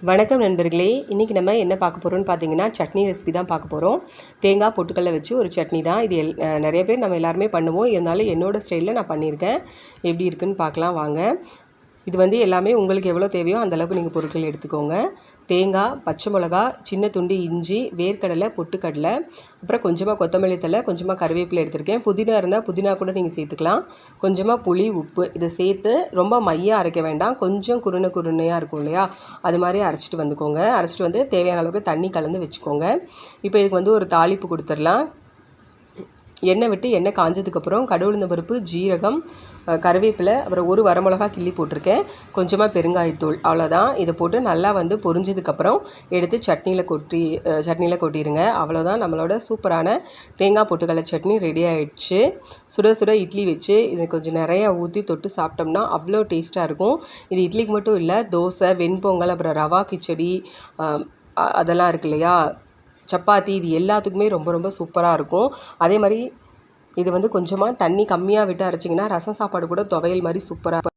வணக்கம் நண்பர்களே, இன்றைக்கி நம்ம என்ன பார்க்க போகிறோம்னு பார்த்தீங்கன்னா சட்னி ரெசிபி தான் பார்க்க போகிறோம். தேங்காய் பொட்டுக்கடலை வச்சு ஒரு சட்னி தான் இது. நிறைய பேர் நம்ம எல்லாருமே பண்ணுவோம். இருந்தாலும் என்னோடய ஸ்டைலில் நான் பண்ணியிருக்கேன். எப்படி இருக்குன்னு பார்க்கலாம் வாங்க. இது எல்லாமே உங்களுக்கு எவ்வளோ தேவையோ அந்தளவுக்கு நீங்கள் பொருட்கள் எடுத்துக்கோங்க. தேங்காய், பச்சை மிளகா, சின்ன துண்டு இஞ்சி, வேர்க்கடலை, பொட்டுக்கடலை, அப்புறம் கொஞ்சமாக கொத்தமல்லி தழை, கொஞ்சமாக கருவேப்பிலை எடுத்திருக்கேன். புதினா இருந்தால் புதினா கூட நீங்கள் சேர்த்துக்கலாம். கொஞ்சமாக புளி, உப்பு இதை சேர்த்து ரொம்ப மையாக அரைக்க வேண்டாம். கொஞ்சம் குருணையாக இருக்கும் இல்லையா, அது மாதிரி அரைச்சிட்டு வந்துக்கோங்க. அரைச்சிட்டு வந்து தேவையான அளவுக்கு தண்ணி கலந்து வச்சுக்கோங்க. இப்போ இதுக்கு ஒரு தாளிப்பு கொடுத்துடலாம். எண்ணெய் விட்டு எண்ணெய் காஞ்சதுக்கப்புறம் கடுகு, பருப்பு, ஜீரகம், கருவேப்பிலை, அப்புறம் ஒரு வரமிளகா கிள்ளி போட்டிருக்கேன். கொஞ்சமாக பெருங்காயத்தூள், அவ்வளோதான். இதை போட்டு நல்லா பொரிஞ்சதுக்கப்புறம் எடுத்து சட்னியில் கொட்டிடுங்க. அவ்வளோதான், நம்மளோட சூப்பரான தேங்காய் பொட்டுக்கடலை சட்னி ரெடி ஆகிடுச்சு. சுட சுட இட்லி வச்சு இதை கொஞ்சம் நிறையா ஊற்றி தொட்டு சாப்பிட்டோம்னா அவ்வளோ டேஸ்ட்டாக இருக்கும். இது இட்லிக்கு மட்டும் இல்லை, தோசை, வெண்பொங்கல், அப்புறம் ரவா கிச்சடி அதெல்லாம் இருக்கு இல்லையா, சப்பாத்தி, இது எல்லாத்துக்குமே ரொம்ப ரொம்ப சூப்பராக இருக்கும். அதே மாதிரி இது கொஞ்சமாக தண்ணி கம்மியாக விட்டு அரைச்சிங்கன்னா ரசம் சாப்பாடு கூட துவையல் மாதிரி சூப்பராக